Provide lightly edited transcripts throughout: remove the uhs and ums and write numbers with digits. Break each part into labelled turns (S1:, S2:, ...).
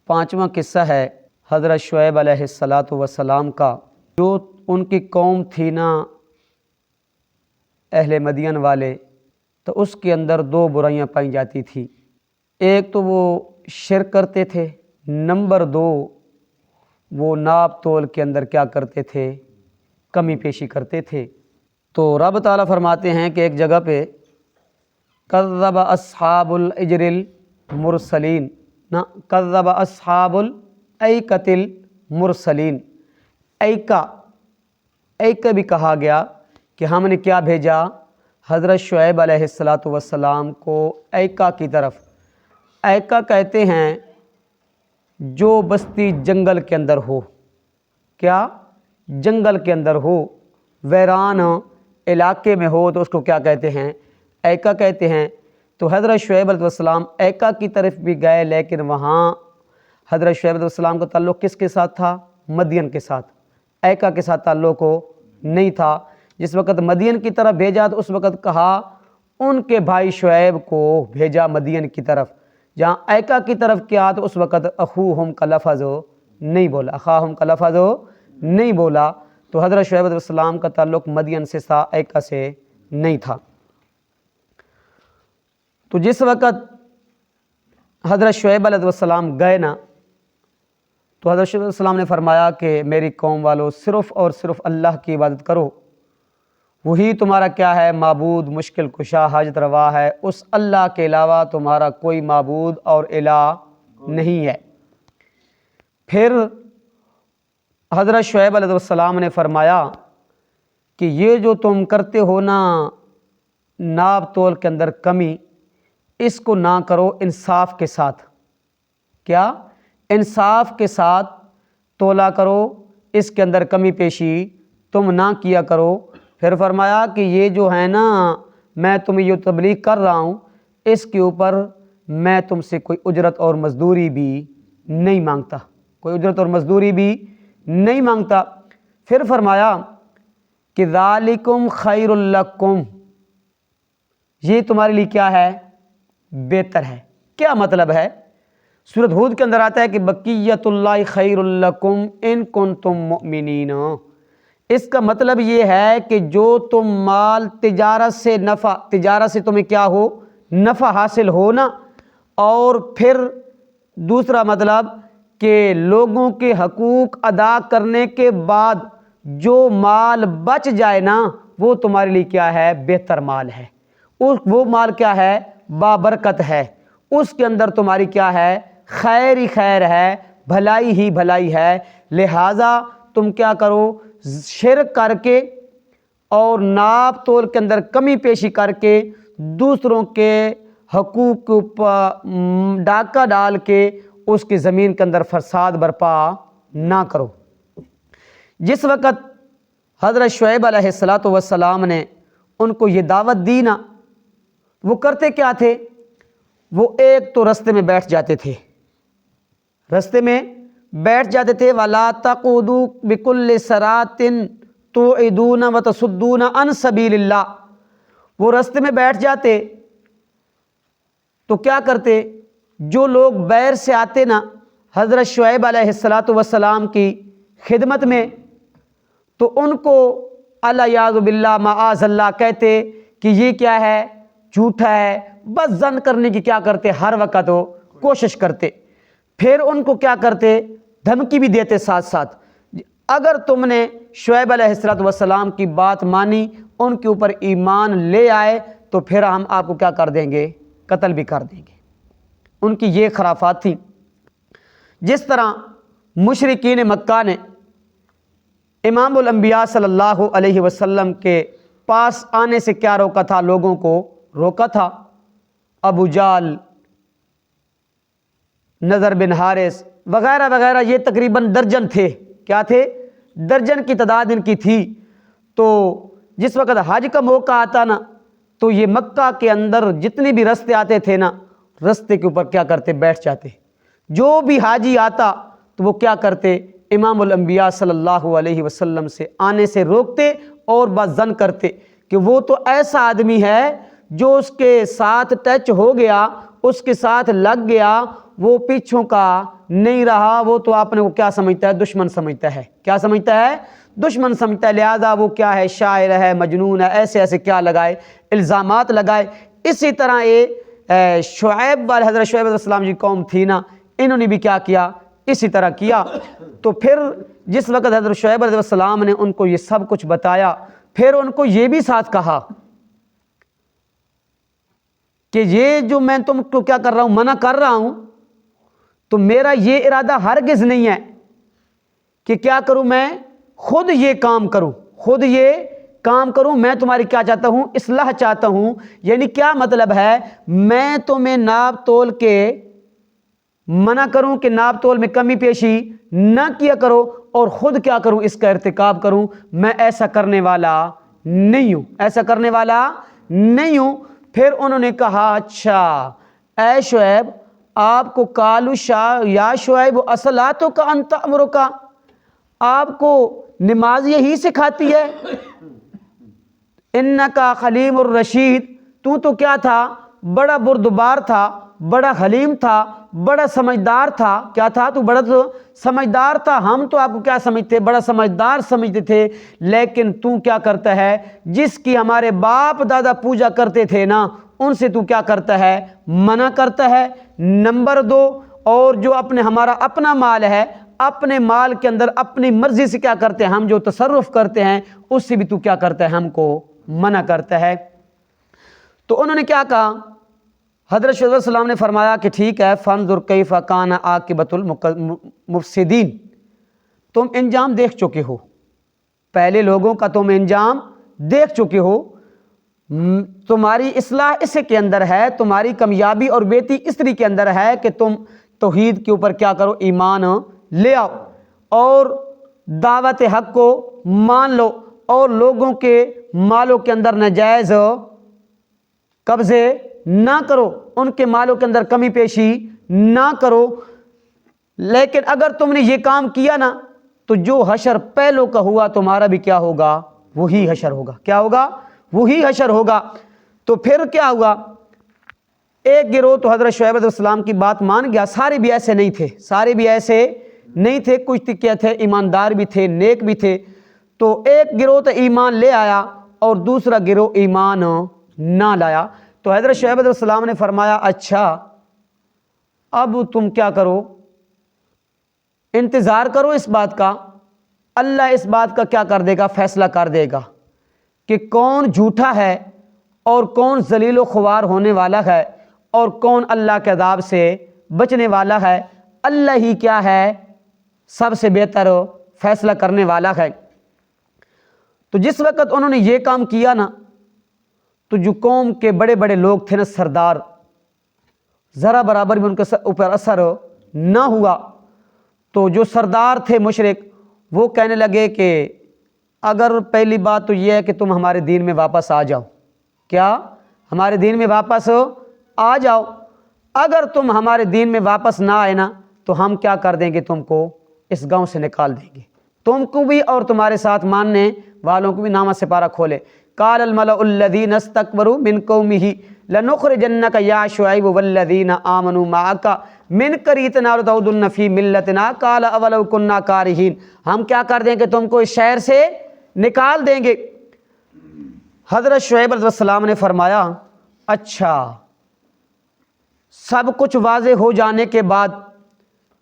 S1: پانچواں قصہ ہے حضرت شعیب علیہ السلام کا، جو ان کی قوم تھی نا اہل مدین والے، تو اس کے اندر دو برائیاں پائی جاتی تھی۔ ایک تو وہ شرک کرتے تھے، نمبر دو وہ ناپ تول کے اندر کیا کرتے تھے، کمی پیشی کرتے تھے۔ تو رب تعالیٰ فرماتے ہیں کہ ایک جگہ پہ کذب اصحاب الحجر المرسلین، نہ کذب اصحاب الایکۃ المرسلین، ایکہ بھی کہا گیا کہ ہم نے کیا بھیجا حضرت شعیب علیہ السلام کو ایکہ کی طرف۔ ایکہ کہتے ہیں جو بستی جنگل کے اندر ہو، کیا جنگل کے اندر ہو، ویران علاقے میں ہو تو اس کو کیا کہتے ہیں، ایکہ کہتے ہیں۔ تو حضرت شعیب علیہ السلام ایکہ کی طرف بھی گئے، لیکن وہاں حضرت شعیب علیہ السلام کا تعلق کس کے ساتھ تھا، مدین کے ساتھ، ایکہ کے ساتھ تعلق نہیں تھا۔ جس وقت مدین کی طرف بھیجا تو اس وقت کہا ان کے بھائی شعیب کو بھیجا مدین کی طرف، جہاں ایکہ کی طرف کیا تو اس وقت اخوہم کا لفظ نہیں بولا، اخاہم کا لفظ نہیں بولا۔ تو حضرت شعیب علیہ السلام کا تعلق مدین سے تھا، ایکہ سے نہیں تھا۔ تو جس وقت حضرت شعیب علیہ السلام گئے نا، تو حضرت شعیب علیہ السلام نے فرمایا کہ میری قوم والو صرف اور صرف اللہ کی عبادت کرو، وہی تمہارا کیا ہے، معبود، مشکل کشا، حاجت روا ہے، اس اللہ کے علاوہ تمہارا کوئی معبود اور الہ نہیں ہے۔ پھر حضرت شعیب علیہ السلام نے فرمایا کہ یہ جو تم کرتے ہو نا ناپ تول کے اندر کمی، اس کو نہ کرو، انصاف کے ساتھ، کیا انصاف کے ساتھ تولا کرو، اس کے اندر کمی پیشی تم نہ کیا کرو۔ پھر فرمایا کہ یہ جو ہے نا میں تمہیں جو تبلیغ کر رہا ہوں، اس کے اوپر میں تم سے کوئی اجرت اور مزدوری بھی نہیں مانگتا، کوئی اجرت اور مزدوری بھی نہیں مانگتا۔ پھر فرمایا کہ ذالکم خیر لکم، یہ تمہارے لیے کیا ہے، بہتر ہے۔ کیا مطلب ہے؟ سورۃ ہود کے اندر آتا ہے کہ بقیت اللہ خیر لکم ان کنتم مؤمنین۔ اس کا مطلب یہ ہے کہ جو تم مال تجارت سے نفع، تجارت سے تمہیں کیا ہو، نفع حاصل ہو نا، اور پھر دوسرا مطلب کہ لوگوں کے حقوق ادا کرنے کے بعد جو مال بچ جائے نا، وہ تمہارے لیے کیا ہے، بہتر مال ہے۔ وہ مال کیا ہے، بابرکت ہے، اس کے اندر تمہاری کیا ہے، خیر ہی خیر ہے، بھلائی ہی بھلائی ہے۔ لہٰذا تم کیا کرو، شرک کر کے اور ناپ تول کے اندر کمی پیشی کر کے دوسروں کے حقوق کے اوپر ڈاکہ ڈال کے اس کی زمین کے اندر فساد برپا نہ کرو۔ جس وقت حضرت شعیب علیہ السلام نے ان کو یہ دعوت دی نا، وہ کرتے کیا تھے، وہ ایک تو رستے میں بیٹھ جاتے تھے، رستے میں بیٹھ جاتے تھے، وَلَا تَقُعُدُوا بِكُلِّ صِرَاطٍ تُوعِدُونَ وَتَصُدُّونَ عَنْ سَبِيلِ اللَّهِ۔ وہ رستے میں بیٹھ جاتے تو کیا کرتے، جو لوگ بیر سے آتے نا حضرت شعیب علیہ السلام کی خدمت میں، تو ان کو الیاذ باللہ معاذ اللہ کہتے کہ یہ کیا ہے، جھوٹا ہے، بس ظن کرنے کی کیا کرتے، ہر وقت وہ کوشش کرتے۔ پھر ان کو کیا کرتے، دھمکی بھی دیتے ساتھ ساتھ، اگر تم نے شعیب علیہ السلام کی بات مانی، ان کے اوپر ایمان لے آئے تو پھر ہم آپ کو کیا کر دیں گے، قتل بھی کر دیں گے۔ ان کی یہ خرافات تھی۔ جس طرح مشرکین مکہ نے امام الانبیاء صلی اللہ علیہ وسلم کے پاس آنے سے کیا روکا تھا، لوگوں کو روکا تھا۔ ابو جہل، نضر بن حارث وغیرہ وغیرہ، یہ تقریباً درجن تھے، کیا تھے، درجن کی تعداد ان کی تھی۔ تو جس وقت حج کا موقع آتا نا، تو یہ مکہ کے اندر جتنے بھی رستے آتے تھے نا، رستے کے اوپر کیا کرتے، بیٹھ جاتے۔ جو بھی حاجی آتا تو وہ کیا کرتے، امام الانبیاء صلی اللہ علیہ وسلم سے آنے سے روکتے اور بس ظن کرتے کہ وہ تو ایسا آدمی ہے جو اس کے ساتھ ٹچ ہو گیا، اس کے ساتھ لگ گیا، وہ پیچھوں کا نہیں رہا، وہ تو آپ نے وہ کیا سمجھتا ہے؟ دشمن سمجھتا ہے۔ کیا سمجھتا ہے؟ دشمن سمجھتا ہے، لہذا وہ کیا ہے؟ شاعر ہے، مجنون ہے، ایسے ایسے کیا لگائے؟ الزامات لگائے۔ اسی طرح یہ شعیب والے حضرت شعیب علیہ السلام کی قوم تھی نا، انہوں نے بھی کیا کیا؟ اسی طرح کیا۔ تو پھر جس وقت حضرت شعیب علیہ السلام نے ان کو یہ سب کچھ بتایا، پھر ان کو یہ بھی ساتھ کہا کہ یہ جو میں تم کو کیا کر رہا ہوں، منع کر رہا ہوں، تو میرا یہ ارادہ ہرگز نہیں ہے کہ کیا کروں، میں خود یہ کام کروں، خود یہ کام کروں۔ میں تمہاری کیا چاہتا ہوں؟ اصلاح چاہتا ہوں۔ یعنی کیا مطلب ہے؟ میں تمہیں ناپ تول کے منع کروں کہ ناپ تول میں کمی پیشی نہ کیا کرو، اور خود کیا کروں؟ اس کا ارتکاب کروں۔ میں ایسا کرنے والا نہیں ہوں، ایسا کرنے والا نہیں ہوں۔ پھر انہوں نے کہا اچھا اے شعیب، آپ کو کالو یا شعیب اصلاتو کا انت امرو کا، آپ کو نماز یہی سکھاتی ہے؟ انکا حلیم الرشید، تو کیا تھا؟ بڑا بردبار تھا، بڑا حلیم تھا، بڑا سمجھدار تھا۔ کیا تھا؟ تو بڑا تو سمجھدار تھا۔ ہم تو آپ کو کیا سمجھتے؟ بڑا سمجھدار سمجھتے تھے، لیکن تو کیا کرتا ہے؟ جس کی ہمارے باپ دادا پوجا کرتے تھے نا، ان سے تو کیا کرتا ہے؟ منع کرتا ہے۔ نمبر 2، اور جو ہمارا اپنا مال ہے، اپنے مال کے اندر اپنی مرضی سے کیا کرتے ہیں؟ ہم جو تصرف کرتے ہیں اس سے بھی تو کیا کرتا ہے؟ ہم کو منع کرتا ہے۔ تو انہوں نے کیا کہا؟ حضرت شعیب علیہ السلام نے فرمایا کہ ٹھیک ہے، فانظر کیف کان عاقبۃ المفسدین، تم انجام دیکھ چکے ہو، پہلے لوگوں کا تم انجام دیکھ چکے ہو، تمہاری اصلاح اس کے اندر ہے، تمہاری کامیابی اور بیٹی اس طریقے کے اندر ہے کہ تم توحید کے اوپر کیا کرو؟ ایمان لے آؤ، اور دعوت حق کو مان لو، اور لوگوں کے مالوں کے اندر ناجائز قبضے نہ کرو، ان کے مالوں کے اندر کمی پیشی نہ کرو۔ لیکن اگر تم نے یہ کام کیا نا، تو جو حشر پہلوں کا ہوا تمہارا بھی کیا ہوگا؟ وہی حشر ہوگا۔ کیا ہوگا؟ وہی حشر ہوگا۔ تو پھر کیا ہوا؟ ایک گروہ تو حضرت شعیب علیہ السلام کی بات مان گیا، سارے بھی ایسے نہیں تھے، سارے بھی ایسے نہیں تھے، کچھ کیا تھے؟ ایماندار بھی تھے، نیک بھی تھے۔ تو ایک گروہ تو ایمان لے آیا اور دوسرا گروہ ایمان نہ لایا۔ تو حضرت شعیب علیہ السلام نے فرمایا اچھا اب تم کیا کرو؟ انتظار کرو اس بات کا، اللہ اس بات کا کیا کر دے گا؟ فیصلہ کر دے گا کہ کون جھوٹا ہے اور کون ذلیل و خوار ہونے والا ہے اور کون اللہ کے عذاب سے بچنے والا ہے۔ اللہ ہی کیا ہے؟ سب سے بہتر فیصلہ کرنے والا ہے۔ تو جس وقت انہوں نے یہ کام کیا نا، تو جو قوم کے بڑے بڑے لوگ تھے نا، سردار، ذرا برابر بھی ان کے اوپر اثر نہ ہوا۔ تو جو سردار تھے مشرک، وہ کہنے لگے کہ اگر پہلی بات تو یہ ہے کہ تم ہمارے دین میں واپس آ جاؤ۔ کیا؟ ہمارے دین میں واپس آ جاؤ۔ اگر تم ہمارے دین میں واپس نہ آئے نا، تو ہم کیا کر دیں گے؟ تم کو اس گاؤں سے نکال دیں گے، تم کو بھی اور تمہارے ساتھ ماننے والوں کو بھی۔ نامہ سپارہ کھولے۔ قال الملأ الذین استکبروا من قومہ لنخرجنک یا شعیب والذین آمنوا معک من قریتنا لتعودن فی ملتنا قال اولو کنا کارہین، ہم کیا کر دیں گے؟ تم کو اس شہر سے نکال دیں گے۔ حضرت شعیب علیہ السلام نے فرمایا اچھا، سب کچھ واضح ہو جانے کے بعد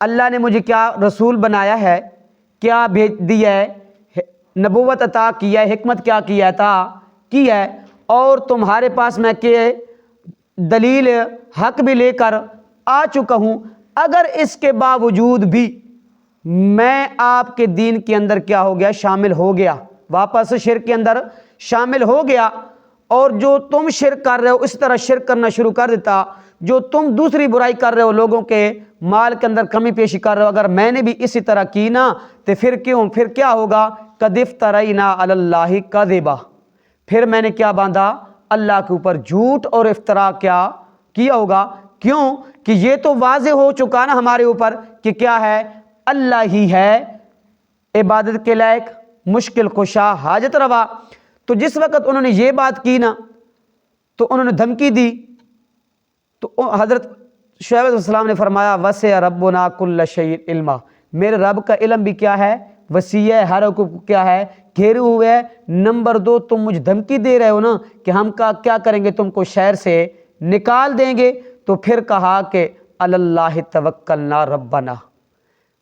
S1: اللہ نے مجھے کیا رسول بنایا ہے، کیا بھیج دیا ہے، نبوت عطا کیا ہے، حکمت کیا کیا تھا کی ہے، اور تمہارے پاس میں کہ دلیل حق بھی لے کر آ چکا ہوں۔ اگر اس کے باوجود بھی میں آپ کے دین کے اندر کیا ہو گیا؟ شامل ہو گیا، واپس شرک کے اندر شامل ہو گیا، اور جو تم شرک کر رہے ہو اس طرح شرک کرنا شروع کر دیتا، جو تم دوسری برائی کر رہے ہو، لوگوں کے مال کے اندر کمی پیشی کر رہے ہو، اگر میں نے بھی اسی طرح کی نا، تو پھر کیا ہوگا؟ قد افترینا علی اللہ کذبا، پھر میں نے کیا باندھا؟ اللہ کے اوپر جھوٹ اور افترا کیا ہوگا۔ کیوں کہ یہ تو واضح ہو چکا نا ہمارے اوپر کہ کیا ہے؟ اللہ ہی ہے عبادت کے لائق، مشکل کشا، حاجت روا۔ تو جس وقت انہوں نے یہ بات کی نا، تو انہوں نے دھمکی دی۔ تو حضرت شعیب علیہ السلام نے فرمایا وسع ربنا کل شیء علما، میرے رب کا علم بھی کیا ہے؟ وسیع ہے، ہر کو کیا ہے؟ گھیرے ہوئے ہے۔ نمبر 2 تم مجھے دھمکی دے رہے ہو نا کہ ہم کیا کریں گے، تم کو شہر سے نکال دیں گے۔ تو پھر کہا کہ اللہ توکلنا ربنا،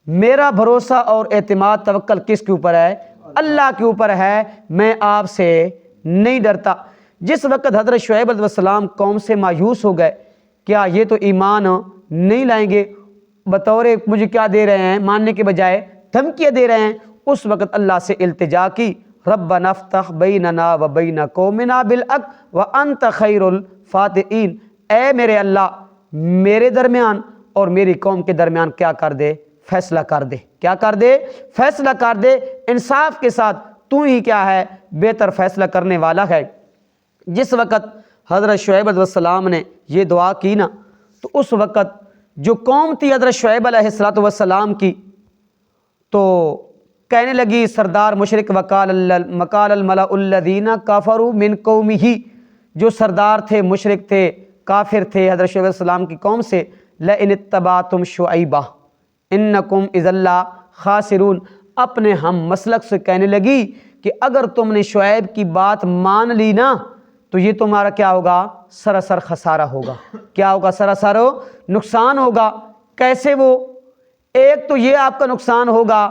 S1: میرا بھروسہ اور اعتماد توکل کس کے اوپر ہے؟ اللہ کے اوپر ہے، میں آپ سے نہیں ڈرتا۔ جس وقت حضرت شعیب علیہ السلام قوم سے مایوس ہو گئے، کیا یہ تو ایمان نہیں لائیں گے، بطور مجھے کیا دے رہے ہیں، ماننے کے بجائے دھمکیاں دے رہے ہیں، اس وقت اللہ سے التجا کی، ربنا افتح بیننا و بین قومنا بالحق وانت خیر الفاتحین، اے میرے اللہ میرے درمیان اور میری قوم کے درمیان کیا کر دے؟ فیصلہ کر دے۔ کیا کر دے؟ فیصلہ کر دے، انصاف کے ساتھ، تو ہی کیا ہے؟ بہتر فیصلہ کرنے والا ہے۔ جس وقت حضرت شعیب علیہ السلام نے یہ دعا کی نا، تو اس وقت جو قوم تھی حضرت شعیب علیہ السلام کی، تو کہنے لگی سردار مشرک وقال الملأ الذین کفروا من قومہ، جو سردار تھے، مشرک تھے، کافر تھے حضرت شعیب علیہ السلام کی قوم سے، لئن اتبعتم شعیبا انکم اذا لخاسرون، اپنے ہم مسلک سے کہنے لگی کہ اگر تم نے شعیب کی بات مان لی نا تو یہ تمہارا کیا ہوگا؟ سراسر خسارہ ہوگا۔ کیا ہوگا؟ سراسر نقصان ہوگا۔ کیسے وہ؟ ایک تو یہ آپ کا نقصان ہوگا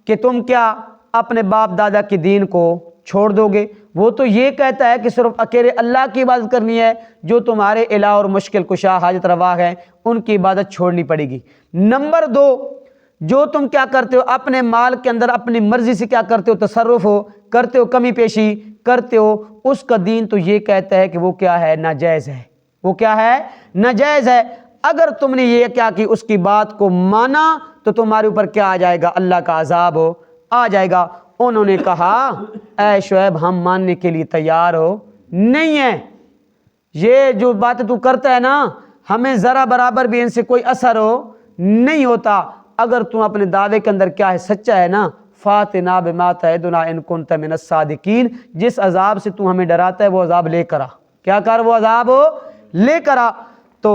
S1: کہ تم کیا اپنے باپ دادا کے دین کو چھوڑ دو گے۔ وہ تو یہ کہتا ہے کہ صرف اکیلے اللہ کی عبادت کرنی ہے، جو تمہارے الہ اور مشکل کشا حاجت روا ہیں ان کی عبادت چھوڑنی پڑے گی۔ نمبر 2، جو تم کیا کرتے ہو اپنے مال کے اندر اپنی مرضی سے کیا کرتے ہو؟ تصرف کرتے ہو، کمی پیشی کرتے ہو، اس کا دین تو یہ کہتا ہے کہ وہ کیا ہے؟ ناجائز ہے۔ وہ کیا ہے؟ ناجائز ہے۔ اگر تم نے یہ کیا کہ اس کی بات کو مانا تو تمہارے اوپر کیا آ جائے گا؟ اللہ کا عذاب آ جائے گا۔ انہوں نے کہا اے شعیب ہم ماننے کے لیے تیار ہو نہیں ہیں، یہ جو باتیں تو کرتا ہے نا ہمیں ذرا برابر بھی ان سے کوئی اثر نہیں ہوتا۔ اگر تم اپنے دعوے کے اندر کیا ہے؟ سچا ہے نا، فاتنا بما تعدنا ان کنت من الصادقین، جس عذاب سے تو ہمیں ڈراتا ہے وہ عذاب لے کر آ۔ کیا کر؟ وہ عذاب لے کر آ۔ تو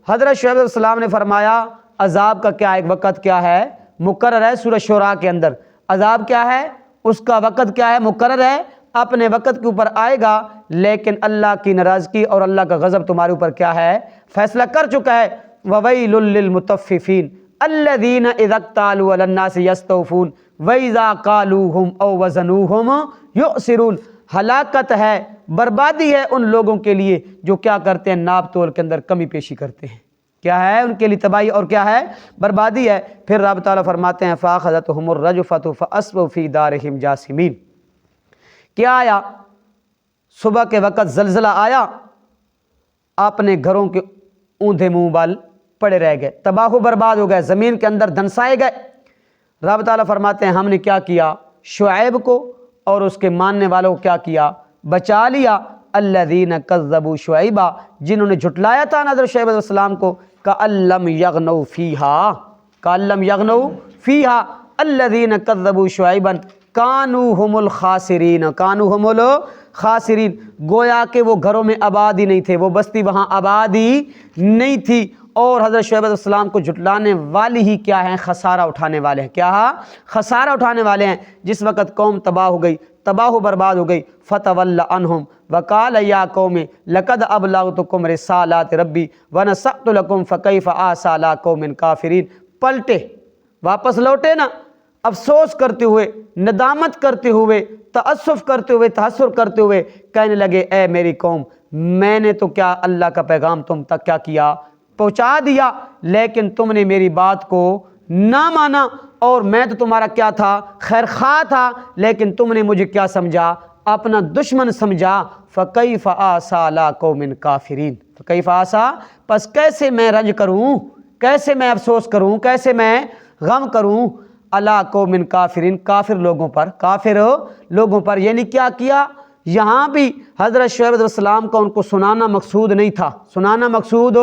S1: حضرت شعیب علیہ السلام نے فرمایا عذاب کا کیا ایک وقت کیا ہے؟ مقرر ہے۔ سورہ شعراء کے اندر عذاب کیا ہے؟ اس کا وقت کیا ہے؟ مقرر ہے، اپنے وقت کے اوپر آئے گا، لیکن اللہ کی ناراضگی اور اللہ کا غضب تمہارے اوپر کیا ہے؟ فیصلہ کر چکا ہے۔ وَوَيْلٌ لِّلْمُطَفِّفِينَ الَّذِينَ إِذَا اكْتَالُوا عَلَى النَّاسِ يَسْتَوْفُونَ وَإِذَا قَالُوهُمْ أَوْ وَزَنُوهُمْ يُخْسِرُونَ، ہلاکت ہے، بربادی ہے ان لوگوں کے لیے جو کیا کرتے ہیں؟ ناپ تول کے اندر کمی پیشی کرتے ہیں۔ کیا ہے ان کے لیے؟ تباہی اور کیا ہے؟ بربادی ہے۔ پھر رب تعالیٰ فرماتے ہیں فَأَخَذَتْهُمُ الرَّجْفَةُ فَأَصْبَحُوا فِي دَارِهِمْ جَاثِمِينَ۔ کیا آیا؟ صبح کے وقت زلزلہ آیا، اپنے گھروں کے اوندھے منہ بال پڑے رہ گئے، تباہ و برباد ہو گئے، زمین کے اندر دھنسائے گئے۔ رب تعالیٰ فرماتے ہیں ہم نے کیا کیا؟ شعیب کو اور اس کے ماننے والوں کو کیا کیا؟ بچا لیا۔ الذین کذبوا شعیبا، جنہوں نے جھٹلایا تھا حضرت شعیب علیہ السلام کو، کأن لم یغنوا فیہا، کأن لم یغنوا فیہا الذین کذبوا شعیبا کانوا هم الخاسرین، کانوا هم الخاسرین، گویا کہ وہ گھروں میں آباد ہی نہیں تھے، وہ بستی وہاں آباد ہی نہیں تھی۔ اور حضرت شعیب علیہ السلام کو جھٹلانے والی ہی کیا ہیں؟ خسارہ اٹھانے والے ہیں۔ کیا؟ خسارہ اٹھانے والے ہیں۔ جس وقت قوم تباہ ہو گئی، تباہ و برباد ہو گئی، فتول عنہم وقال یا قوم لقد ابلغتکم رسالات ربی ونصحت لکم فکیف آسی علی قوم کافرین، پلٹے، واپس لوٹے نا، افسوس کرتے ہوئے، ندامت کرتے ہوئے، تأسف کرتے ہوئے، تحسر کرتے ہوئے کہنے لگے اے میری قوم میں نے تو کیا اللہ کا پیغام تم تک کیا کیا؟ پہنچا دیا، لیکن تم نے میری بات کو نہ مانا، اور میں تو تمہارا کیا تھا؟ خیر خواہ تھا، لیکن تم نے مجھے کیا سمجھا؟ اپنا دشمن سمجھا۔ فَكَيْفَ آسَى عَلَىٰ قَوْمٍ كَافِرِينَ، فَكَيْفَ آسَى، پس کیسے میں رنج کروں، کیسے میں افسوس کروں، کیسے میں غم کروں؟ عَلَىٰ قَوْمٍ كَافِرِينَ، کافر لوگوں پر، کافر لوگوں پر۔ یعنی کیا کیا؟ یہاں بھی حضرت شعیب علیہ السلام کو ان کو سنانا مقصود نہیں تھا، سنانا مقصود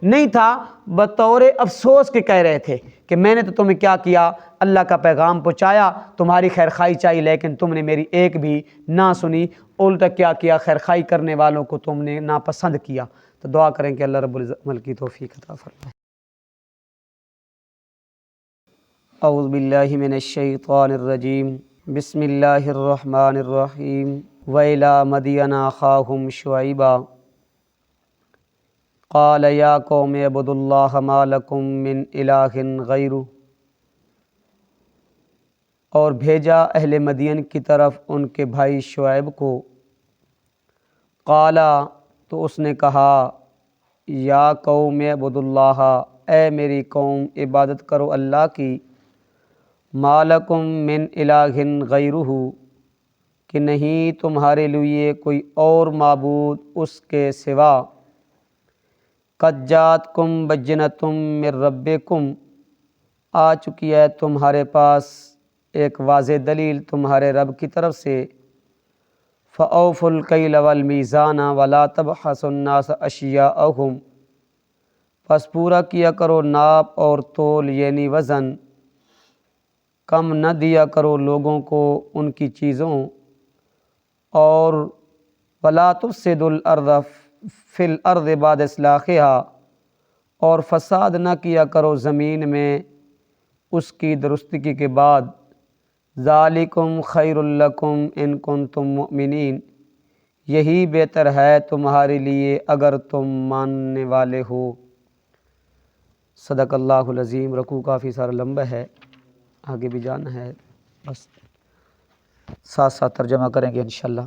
S1: نہیں تھا، بطور افسوس کے کہہ رہے تھے کہ میں نے تو تمہیں کیا کیا؟ اللہ کا پیغام پہنچایا، تمہاری خیرخواہی چاہیے، لیکن تم نے میری ایک بھی نہ سنی، الٹا کیا کیا؟ خیرخواہی کرنے والوں کو تم نے ناپسند کیا۔ تو دعا کریں کہ اللہ رب العزت عمل کی توفیق عطا فرمائے۔ اعوذ باللہ من الشیطان الرجیم بسم اللہ الرحمن الرحیم وَإِلَىٰ مَدْيَنَ أَخَاهُمْ شُعَيْبًا قَالَ يَا قَوْمِ اعْبُدُوا اللَّهَ مَا لَكُم مِّنْ إِلَٰهٍ غَيْرُهُ، اور بھیجا اہل مدین کی طرف ان کے بھائی شعیب کو۔ قالا، تو اس نے کہا، یا قوم اعبدوا اللہ، اے میری قوم عبادت کرو اللہ کی، ما لکم من الہ غیرہ، کہ نہیں تمہارے لیے کوئی اور معبود اس کے سوا۔ قد جاتکم بینۃ من ربکم، آ چکی ہے تمہارے پاس ایک واضح دلیل تمہارے رب کی طرف سے۔ فَأَوْفُوا الْكَيْلَ وَالْمِيزَانَ وَلَا تَبْخَسُوا النَّاسَ أَشْيَاءَهُمْ، پس پورا کیا کرو ناپ اور تول یعنی وزن، کم نہ دیا کرو لوگوں کو ان کی چیزوں، اور وَلَا تُفْسِدُوا الْأَرْضَ فِي الْأَرْضِ بَعْدَ إِصْلَاحِهَا، اور فساد نہ کیا کرو زمین میں اس کی درستگی کے بعد۔ ذالکم خیر لکم ان کنتم مؤمنین، یہی بہتر ہے تمہارے لیے اگر تم ماننے والے ہو۔ صدق اللہ العظیم۔ رکوع کافی سارا لمبا ہے، آگے بھی جانا ہے، بس ساتھ ساتھ ترجمہ کریں گے انشاءاللہ۔